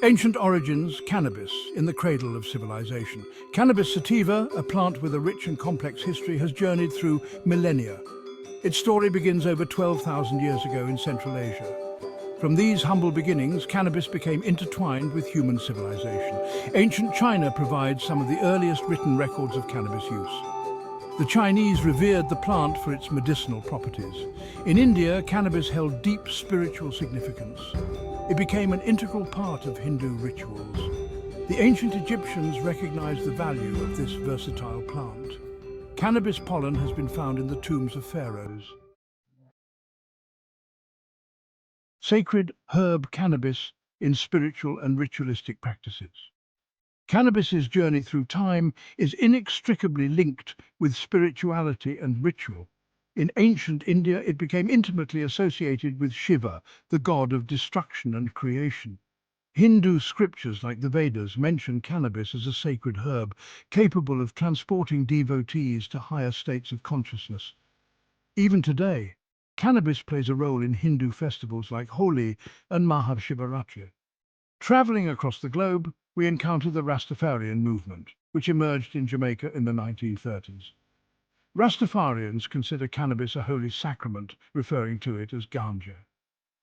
Ancient origins, cannabis, in the cradle of civilization. Cannabis sativa, a plant with a rich and complex history, has journeyed through millennia. Its story begins over 12,000 years ago in Central Asia. From these humble beginnings, cannabis became intertwined with human civilization. Ancient China provides some of the earliest written records of cannabis use. The Chinese revered the plant for its medicinal properties. In India, cannabis held deep spiritual significance. It became an integral part of Hindu rituals. The ancient Egyptians recognized the value of this versatile plant. Cannabis pollen has been found in the tombs of pharaohs. Sacred herb cannabis in spiritual and ritualistic practices. Cannabis's journey through time is inextricably linked with spirituality and ritual. In ancient India, it became intimately associated with Shiva, the god of destruction and creation. Hindu scriptures like the Vedas mention cannabis as a sacred herb, capable of transporting devotees to higher states of consciousness. Even today, cannabis plays a role in Hindu festivals like Holi and Mahashivaratri. Traveling across the globe, we encounter the Rastafarian movement, which emerged in Jamaica in the 1930s. Rastafarians consider cannabis a holy sacrament, referring to it as ganja.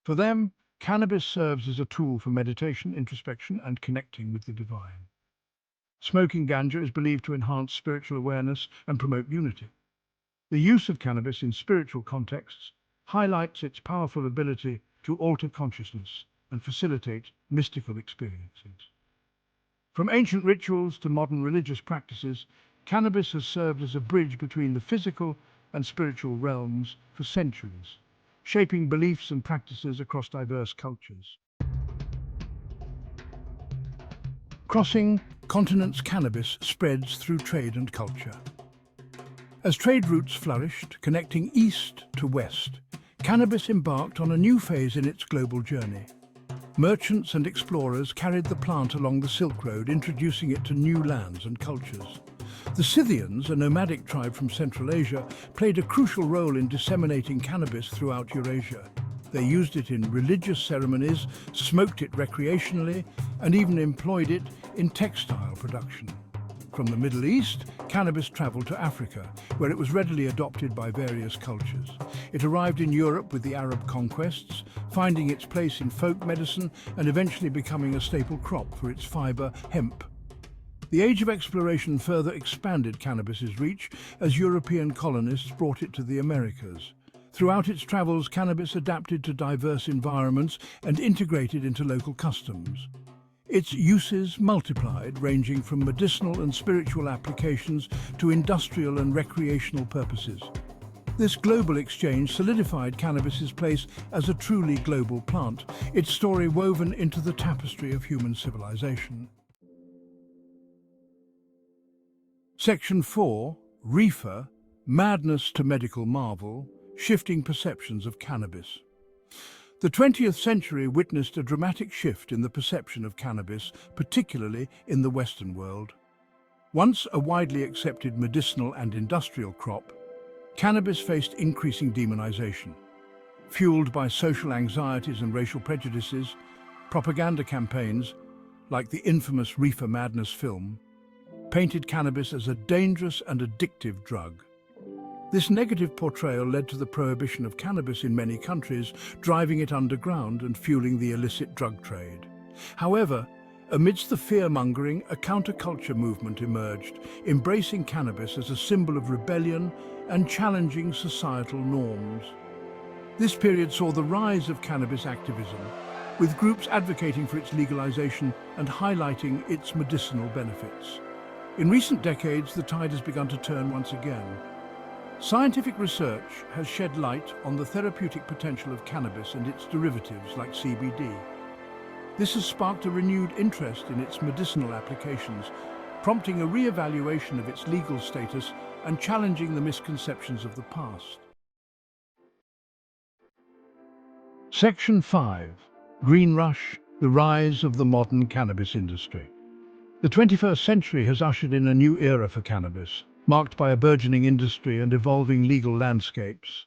For them, cannabis serves as a tool for meditation, introspection, and connecting with the divine. Smoking ganja is believed to enhance spiritual awareness and promote unity. The use of cannabis in spiritual contexts highlights its powerful ability to alter consciousness and facilitate mystical experiences. From ancient rituals to modern religious practices, cannabis has served as a bridge between the physical and spiritual realms for centuries, shaping beliefs and practices across diverse cultures. Crossing continents, cannabis spreads through trade and culture. As trade routes flourished, connecting east to west, cannabis embarked on a new phase in its global journey. Merchants and explorers carried the plant along the Silk Road, introducing it to new lands and cultures. The Scythians, a nomadic tribe from Central Asia, played a crucial role in disseminating cannabis throughout Eurasia. They used it in religious ceremonies, smoked it recreationally, and even employed it in textile production. From the Middle East, cannabis traveled to Africa, where it was readily adopted by various cultures. It arrived in Europe with the Arab conquests, finding its place in folk medicine and eventually becoming a staple crop for its fiber, hemp. The Age of Exploration further expanded cannabis's reach as European colonists brought it to the Americas. Throughout its travels, cannabis adapted to diverse environments and integrated into local customs. Its uses multiplied, ranging from medicinal and spiritual applications to industrial and recreational purposes. This global exchange solidified cannabis's place as a truly global plant, its story woven into the tapestry of human civilization. Section 4, Reefer, Madness to Medical Marvel, Shifting Perceptions of Cannabis. The 20th century witnessed a dramatic shift in the perception of cannabis, particularly in the Western world. Once a widely accepted medicinal and industrial crop, cannabis faced increasing demonization. Fueled by social anxieties and racial prejudices, propaganda campaigns, like the infamous Reefer Madness film, painted cannabis as a dangerous and addictive drug. This negative portrayal led to the prohibition of cannabis in many countries, driving it underground and fueling the illicit drug trade. However, amidst the fear-mongering, a counterculture movement emerged, embracing cannabis as a symbol of rebellion and challenging societal norms. This period saw the rise of cannabis activism, with groups advocating for its legalization and highlighting its medicinal benefits. In recent decades, the tide has begun to turn once again. Scientific research has shed light on the therapeutic potential of cannabis and its derivatives like CBD. This has sparked a renewed interest in its medicinal applications, prompting a re-evaluation of its legal status and challenging the misconceptions of the past. Section 5. Green Rush, the Rise of the Modern Cannabis Industry. The 21st century has ushered in a new era for cannabis, marked by a burgeoning industry and evolving legal landscapes.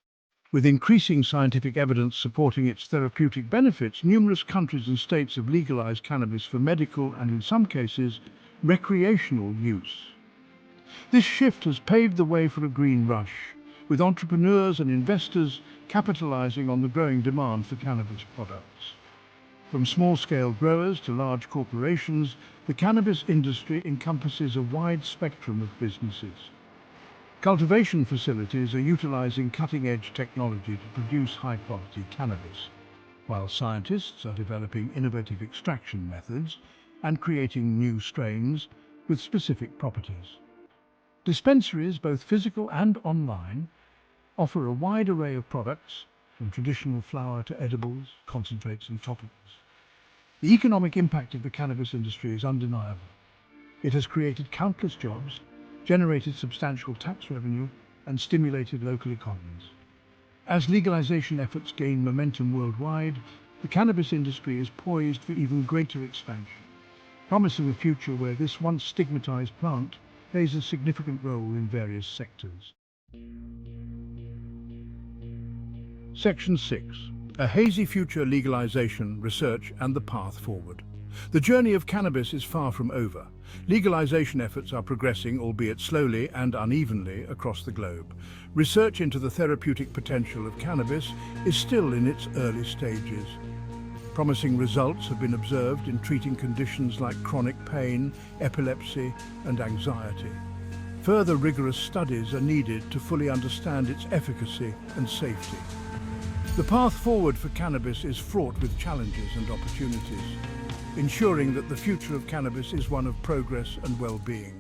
With increasing scientific evidence supporting its therapeutic benefits, numerous countries and states have legalized cannabis for medical and, in some cases, recreational use. This shift has paved the way for a green rush, with entrepreneurs and investors capitalizing on the growing demand for cannabis products. From small-scale growers to large corporations, the cannabis industry encompasses a wide spectrum of businesses. Cultivation facilities are utilizing cutting-edge technology to produce high-quality cannabis, while scientists are developing innovative extraction methods and creating new strains with specific properties. Dispensaries, both physical and online, offer a wide array of products, from traditional flower to edibles, concentrates and topicals. The economic impact of the cannabis industry is undeniable. It has created countless jobs, generated substantial tax revenue, and stimulated local economies. As legalization efforts gain momentum worldwide, the cannabis industry is poised for even greater expansion, promising a future where this once stigmatized plant plays a significant role in various sectors. Section 6. A hazy future: legalization, research and the path forward. The journey of cannabis is far from over. Legalization efforts are progressing, albeit slowly and unevenly, across the globe. Research into the therapeutic potential of cannabis is still in its early stages. Promising results have been observed in treating conditions like chronic pain, epilepsy, and anxiety. Further rigorous studies are needed to fully understand its efficacy and safety. The path forward for cannabis is fraught with challenges and opportunities, ensuring that the future of cannabis is one of progress and well-being.